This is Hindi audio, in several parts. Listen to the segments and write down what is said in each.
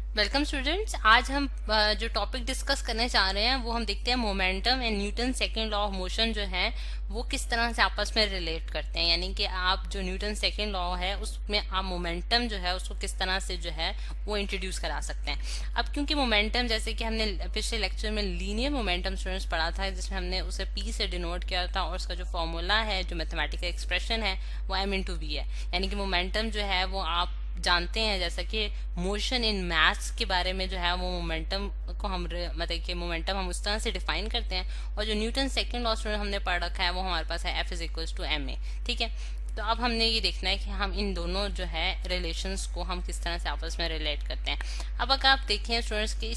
Welcome students. आज हम जो टॉपिक डिस्कस करने जा रहे हैं वो हम देखते हैं momentum and Newton second law of motion जो है वो किस तरह से आपस में रिलेट करते हैं। यानी कि आप जो न्यूटन सेकंड लॉ है उसमें आप मोमेंटम जो है उसको किस तरह से जो है वो इंट्रोड्यूस करा सकते हैं। अब क्योंकि मोमेंटम जैसे कि हमने पिछले लेक्चर में लीनियर मोमेंटम स्टूडेंट्स पढ़ा था जिसमें हमने उसे पी से डिनोट किया था और उसका जो फॉर्मूला है जो मैथमेटिकल एक्सप्रेशन है वो m/v है। यानी कि मोमेंटम जो है वो आप जानते हैं जैसा कि मोशन इन मैथ्स के बारे में जो है वो मोमेंटम को हम मतलब कि मोमेंटम हम उस तरह से डिफाइन करते हैं और जो न्यूटन सेकंड लॉ हमने पढ़ रखा है वो हमारे पास है F=ma। ठीक है, तो अब हमने ये देखना है कि हम इन दोनों जो है रिलेशंस को हम किस तरह से आपस में रिलेट करते हैं। अब अगर आप देखें स्टूडेंट्स कि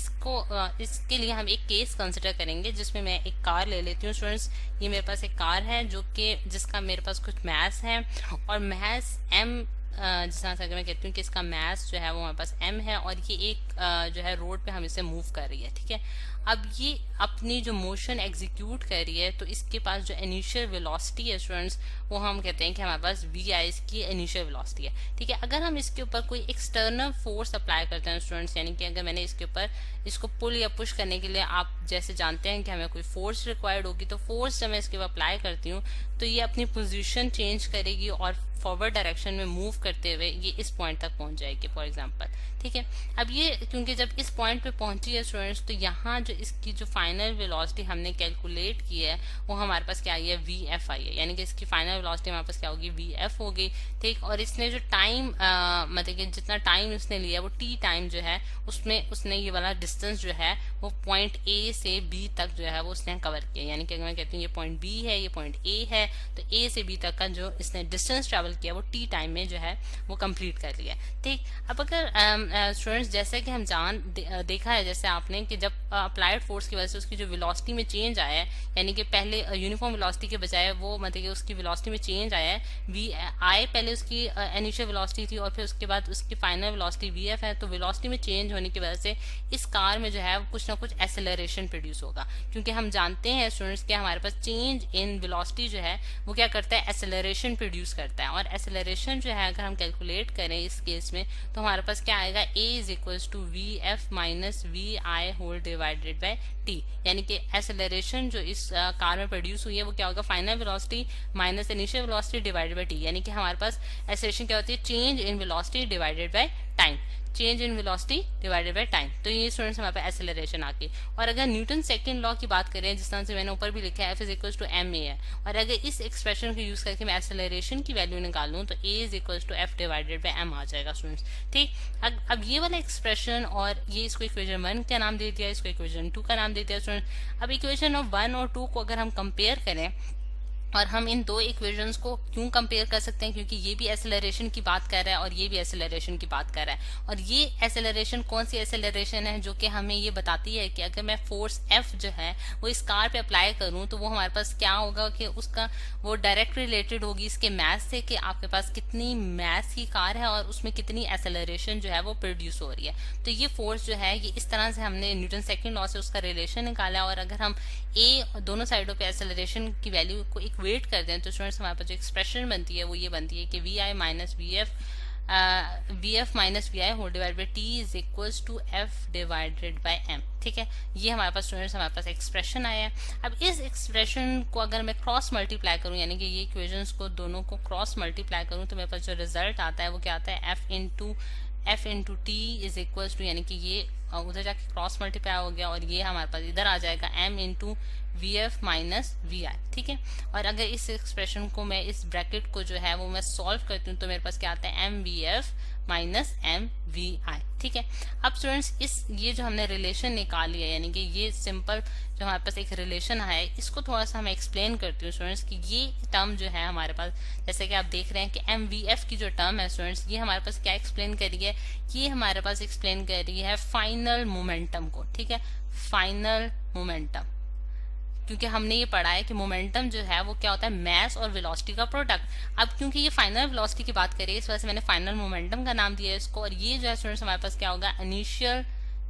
इसके लिए हम एक केस कंसिडर करेंगे जिसमें मैं एक कार ले लेती हूँ। स्टूडेंट्स, ये मेरे पास एक कार है जो कि जिसका मेरे पास कुछ मैथ्स है और मैथ्स m जिस तरह से अगर मैं कहती हूँ कि इसका मैथ्स जो है वो हमारे पास m है और ये एक जो है रोड पे हम इसे मूव कर रही है। ठीक है, अब ये अपनी जो मोशन एग्जीक्यूट कर रही है तो इसके पास जो इनिशियल वेलोसिटी है स्टूडेंट्स वो हम कहते हैं कि हमारे पास vi की इनिशियल वेलोसिटी है। ठीक है, अगर हम इसके ऊपर कोई एक्सटर्नल फोर्स अप्लाई करते हैं स्टूडेंट्स, यानी कि अगर मैंने इसके ऊपर इसको पुल या पुश करने के लिए आप जैसे जानते हैं कि हमें कोई फोर्स रिक्वायर्ड होगी, तो फोर्स जब मैं इसके ऊपर अप्लाई करती हूँ तो ये अपनी पोजीशन चेंज करेगी और फॉरवर्ड डायरेक्शन में मूव करते हुए ये इस पॉइंट तक पहुंच जाएगी फॉर एग्जांपल। ठीक है, अब ये क्योंकि जब इस पॉइंट पे पहुंची है स्टूडेंट्स तो यहाँ जो इसकी जो फाइनल वेलोसिटी हमने कैलकुलेट की है वो हमारे पास क्या आई है, vf आई है। यानी कि इसकी फाइनल वेलोसिटी हमारे पास क्या होगी, vf होगी। ठीक, और इसने जो टाइम मतलब कि जितना टाइम उसने लिया वो t टाइम जो है उसमें उसने ये वाला डिस्टेंस जो है वो पॉइंट a से b तक जो है वो उसने कवर किया। यानी कि अगर मैं कहती हूँ ये पॉइंट b है, ये पॉइंट a है, तो a से b तक का जो इसने डिस्टेंस ट्रेवल किया वो t टाइम में जो है वो कंप्लीट कर लिया। ठीक, अब अगर स्टूडेंट्स जैसे कि हम देखा है जैसे आपने कि जब अप्लाइड फोर्स की वजह से उसकी जो वेलोसिटी में चेंज आया है, यानी कि पहले यूनिफॉर्म वेलोसिटी के बजाय वो मतलब कि उसकी वेलोसिटी में चेंज आया है। vi पहले उसकी इनिशियल वेलोसिटी थी और फिर उसके बाद उसकी फाइनल वेलोसिटी vf है। तो वेलोसिटी में चेंज होने की वजह से इस कार में जो है कुछ ना कुछ एक्सेलरेशन प्रोड्यूस होगा, क्योंकि हम जानते हैं स्टूडेंट्स कि हमारे पास चेंज इन वेलोसिटी जो है वो क्या करता है, एक्सेलरेशन प्रोड्यूस करता है। और एक्सेलरेशन जो है अगर हम कैलकुलेट करें इस केस में तो हमारे पास क्या आएगा, a=vf - vi whole divided by t। यानी कि एक्सेलरेशन जो इस कार में प्रोड्यूस हुई है वो क्या होगा, final velocity minus initial velocity divided by t। यानी कि हमारे पास एक्सेलरेशन क्या होती है, change in velocity divided by time, change in velocity divided by time. तो ये स्टूडेंट्स हमारे पास एक्सेलरेशन आ गई। और अगर न्यूटन सेकंड लॉ की बात करें जिस तरह से मैंने ऊपर भी लिखा है F=ma है, और अगर इस एक्सप्रेशन को यूज करके मैं एक्सेलरेशन की वैल्यू निकालूं तो a=f डिवाइडेड बाय m आ जाएगा स्टूडेंट्स। ठीक, अब ये वाला एक्सप्रेशन और ये इसको इक्वेशन 1 का नाम दे दिया, इसको इक्वेशन 2 का नाम दे दिया स्टूडेंट्स। अब इक्वेशन ऑफ 1 और 2 को अगर हम कंपेयर करें और हम इन दो इक्वेशंस को क्यों कंपेयर कर सकते हैं, क्योंकि ये भी एक्सेलरेशन की बात कर रहा है और ये भी एक्सेलरेशन की बात कर रहा है। और ये एक्सेलरेशन कौन सी एक्सेलरेशन है जो कि हमें ये बताती है कि अगर मैं फोर्स F जो है वो इस कार पे अप्लाई करूं तो वो हमारे पास क्या होगा कि उसका वो डायरेक्ट रिलेटेड होगी इसके मैथ से कि आपके पास कितनी मैथ की कार है और उसमें कितनी एक्सेलरेशन जो है वो प्रोड्यूस हो रही है। तो ये फोर्स जो है ये इस तरह से हमने न्यूटन सेकंड लॉ से उसका रिलेशन निकाला। और अगर हम a दोनों साइडों पे एक्सेलरेशन की वैल्यू को वेट कर दें तो स्टूडेंट्स हमारे पास जो एक्सप्रेशन बनती है वो ये बनती है कि vf minus vi whole divide by t is equals to f divided by m। ठीक है, ये हमारे पास स्टूडेंट्स हमारे पास एक्सप्रेशन आया है। अब इस एक्सप्रेशन को अगर मैं क्रॉस मल्टीप्लाई करूं, यानी कि ये इक्वेशंस को दोनों को क्रॉस मल्टीप्लाई करूं तो मेरे पास जो रिजल्ट आता है वो क्या आता है, f into t is equals to, यानी कि ये उधर जाके क्रॉस मल्टीप्लाई हो गया और ये हमारे पास इधर आ जाएगा m into vf minus vi। ठीक है, और अगर इस एक्सप्रेशन को मैं इस ब्रैकेट को जो है वो मैं सॉल्व करती हूँ तो मेरे पास क्या आता है, mvf माइनस mvi। ठीक है, अब स्टूडेंट्स ये जो हमने रिलेशन निकाली है, यानी कि ये सिंपल जो हमारे पास एक रिलेशन है, इसको थोड़ा सा मैं एक्सप्लेन करती हूँ स्टूडेंट्स कि ये टर्म जो है हमारे पास, जैसे कि आप देख रहे हैं कि mvf की जो टर्म है स्टूडेंट्स ये हमारे पास क्या एक्सप्लेन कर रही है, ये हमारे पास एक्सप्लेन कर रही है फाइनल मोमेंटम को। ठीक है, फाइनल मोमेंटम, क्योंकि हमने ये पढ़ा है कि मोमेंटम जो है वो क्या होता है, मास और वेलोसिटी का प्रोडक्ट। अब क्योंकि ये फाइनल वेलोसिटी की बात करिए इस वजह से मैंने फाइनल मोमेंटम का नाम दिया है इसको। और ये जो है स्टूडेंट्स हमारे पास क्या होगा,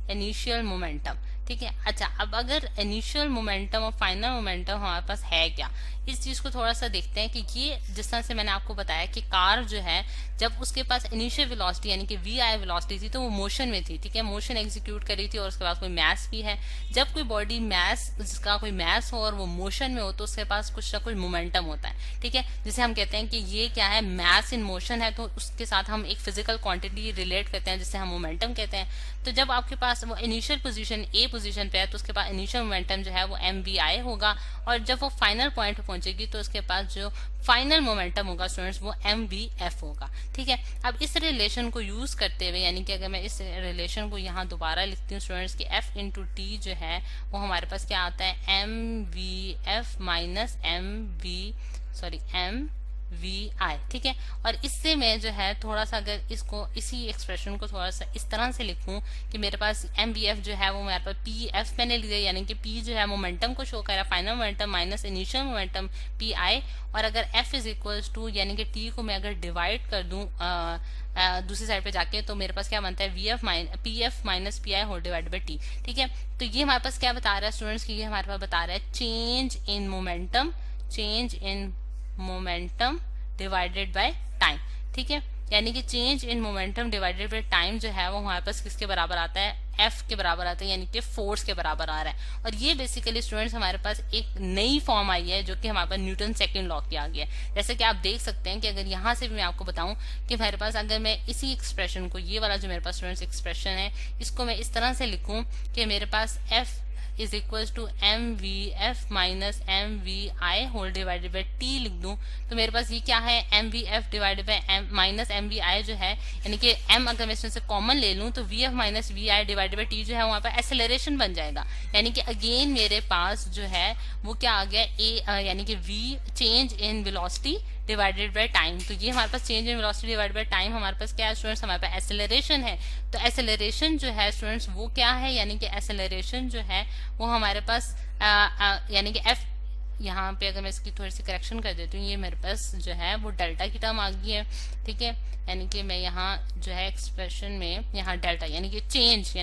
इनिशियल मोमेंटम। ठीक है। अच्छा, अब अगर इनिशियल मोमेंटम और फाइनल मोमेंटम हमारे पास है क्या, इस चीज को थोड़ा सा देखते हैं कि ये जिस तरह से मैंने आपको बताया कि कार जो है जब उसके पास इनिशियल वेलोसिटी यानी कि वी आई वेलोसिटी थी तो वो मोशन में थी, ठीक है, मोशन एग्जीक्यूट कर रही थी और उसके पास कोई मैस भी है। जब कोई बॉडी मैस, जिसका कोई मैस हो और वो मोशन में हो तो उसके पास कुछ ना कुछ मोमेंटम होता है, ठीक है, जिसे हम कहते हैं कि ये क्या है, मैस इन मोशन है, तो उसके साथ हम एक फिजिकल क्वांटिटी रिलेट करते हैं जिसे हम मोमेंटम कहते हैं। तो जब आपके पास वो इनिशियल पोजीशन ए पोजीशन पे है तो उसके पास इनिशियल मोमेंटम जो है वो mvi होगा, और जब वो फाइनल पॉइंट पे पहुंचेगी तो उसके पास जो फाइनल मोमेंटम होगा स्टूडेंट्स वो mvf होगा, ठीक है। अब इस रिलेशन को यूज करते हुए, यानी कि अगर मैं इस रिलेशन को यहाँ दोबारा लिखती हूँ स्टूडेंट्स की f इंटू टी जो है वो हमारे पास क्या आता है, mvf माइनस MVI, ठीक है। और इससे मैं जो है थोड़ा सा अगर इसको इसी एक्सप्रेशन को थोड़ा सा इस तरह से लिखूं कि मेरे पास MVF जो है वो मेरे पास PF मैंने लिया, यानी कि P जो है मोमेंटम को शो कर रहा है, final momentum minus initial momentum PI, और अगर F इज इक्वल्स टू यानी कि T को मैं अगर डिवाइड कर दूं दूसरी साइड पे जाके तो मेरे पास क्या बनता है PF minus PI whole divide by T, ठीक है। तो ये हमारे पास क्या बता रहा है स्टूडेंट्स की, ये हमारे पास बता रहा है change in momentum divided by time, ठीक है, यानी कि change in momentum divided by time जो है वो हमारे पास किसके बराबर आता है, F के बराबर आता है, यानी कि फोर्स के बराबर आ रहा है। और ये बेसिकली स्टूडेंट्स हमारे पास एक नई फॉर्म आई है जो कि हमारे पास न्यूटन सेकंड लॉ की आ गई है। जैसे कि आप देख सकते हैं कि अगर यहाँ से भी मैं आपको बताऊं कि मेरे पास अगर मैं इसी एक्सप्रेशन को, ये वाला जो मेरे पास स्टूडेंट्स एक्सप्रेशन है, इसको मैं इस तरह से लिखूं कि मेरे पास F is equal to MVF minus MVI whole divided by T लिख दूं तो मेरे पास ये क्या है, MVF divided by minus MVI जो है, यानी कि M अगर मैं इसमें से कॉमन ले लूं तो VF minus VI divided by T जो है वहां पर एक्सेलरेशन बन जाएगा, यानी कि अगेन मेरे पास जो है वो क्या आ गया, यानी कि V change in velocity divided by time. तो ये हमारे पास change in velocity divided by time हमारे पास क्या है स्टूडेंट्स, हमारे पास एक्सेलरेशन है। तो एक्सेलरेशन जो है स्टूडेंट्स वो क्या है, यानी कि एक्सेलरेशन जो है वो हमारे पास यानी कि F, यहाँ पे अगर मैं इसकी थोड़ी सी करेक्शन कर देती हूँ, ये मेरे पास जो है वो डेल्टा की टर्म आ गई है, ठीक है, यानी कि मैं यहाँ जो है एक्सप्रेशन में यहाँ डेल्टा यानी कि change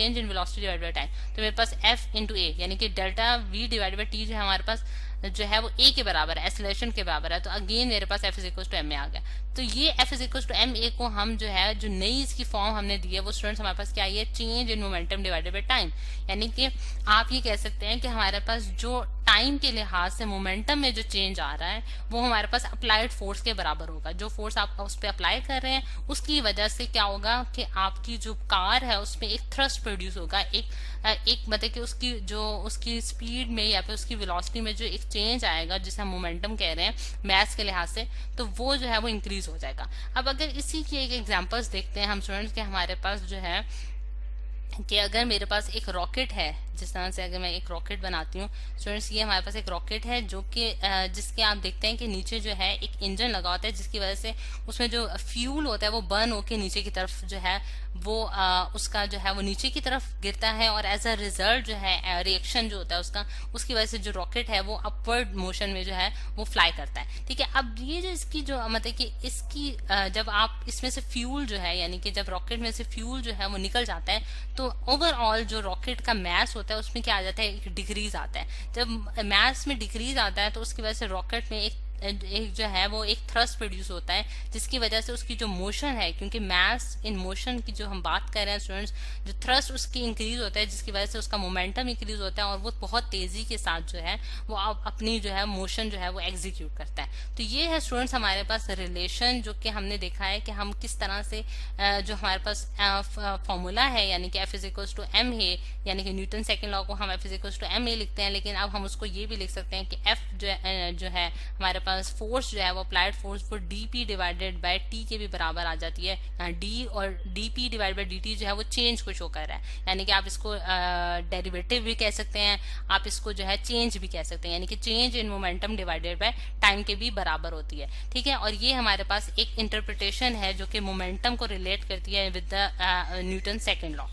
in velocity divided by time, तो मेरे पास F इंटू ए यानी कि delta V divided by T जो है हमारे पास जो है वो A के बराबर है, एक्सेलरेशन के बराबर है। तो अगेन मेरे पास F is equal to M आ गया। तो ये F is equal to MA को हम जो है जो नई इसकी फॉर्म हमने दी है वो स्टूडेंट्स हमारे पास क्या आई है, change in momentum divided by time, यानी कि आप ये कह सकते हैं कि हमारे पास जो टाइम के लिहाज से मोमेंटम में जो चेंज आ रहा है वो हमारे पास अप्लाइड फोर्स के बराबर होगा। जो फोर्स आप उस पर अप्लाई कर रहे हैं उसकी वजह से क्या होगा कि आपकी जो कार है उसमें एक थ्रस्ट प्रोड्यूस होगा, एक मतलब कि उसकी स्पीड में या फिर उसकी वेलोसिटी में जो एक चेंज आएगा जिसे हम मोमेंटम कह रहे हैं मैथ्स के लिहाज से, तो वो जो है वो इंक्रीज हो जाएगा। अब अगर इसी की एक एग्जांपल्स देखते हैं हम स्टूडेंट्स के, हमारे पास जो है कि अगर मेरे पास एक रॉकेट है, जिस तरह से अगर मैं एक रॉकेट बनाती हूँ स्टूडेंट्स, ये हमारे पास एक रॉकेट है जो कि जिसके आप देखते हैं कि नीचे जो है एक इंजन लगा होता है जिसकी वजह से उसमें जो फ्यूल होता है वो बर्न होके नीचे की तरफ जो है वो उसका जो है वो नीचे की तरफ गिरता है, और एज अ रिजल्ट जो है रिएक्शन जो होता है उसकी वजह से जो रॉकेट है वो अपवर्ड मोशन में जो है वो फ्लाई करता है, ठीक है। अब ये जो इसकी जो मतलब कि इसकी जब आप इसमें से फ्यूल जो है यानी कि जब रॉकेट में से फ्यूल जो है वो निकल जाता है तो ओवरऑल जो रॉकेट का मैस होता है उसमें क्या आ जाता है, एक डिक्रीज आता है। जब मैस में डिक्रीज आता है तो उसकी वजह से रॉकेट में एक जो है वो एक थ्रस्ट प्रोड्यूस होता है जिसकी वजह से उसकी जो मोशन है, क्योंकि मैस इन मोशन की जो हम बात कर रहे हैं स्टूडेंट्स, जो थ्रस्ट उसकी इंक्रीज होता है जिसकी वजह से उसका मोमेंटम इंक्रीज होता है और वो बहुत तेजी के साथ जो है वो अपनी जो है मोशन जो है वो एग्जीक्यूट करता है। तो ये है स्टूडेंट्स हमारे पास रिलेशन जो कि हमने देखा है कि हम किस तरह से जो हमारे पास फॉर्मूला है यानी कि F is equal to M है, यानी कि न्यूटन सेकंड लॉ को हम F is equal to MA लिखते हैं, लेकिन अब हम उसको ये भी लिख सकते हैं कि F जो है हमारे पास फोर्स जो है वो अप्लाइड फोर्स पर dp डिवाइडेड बाय t के भी बराबर आ जाती है। d और dp डिवाइडेड बाय dt जो है वो चेंज को शो कर रहा है, यानी कि आप इसको डेरिवेटिव भी कह सकते हैं, आप इसको जो है चेंज भी कह सकते हैं, यानी कि change in momentum divided by time के भी बराबर होती है, ठीक है। और ये हमारे पास एक इंटरप्रिटेशन है जो कि मोमेंटम को रिलेट करती है with the Newton second law.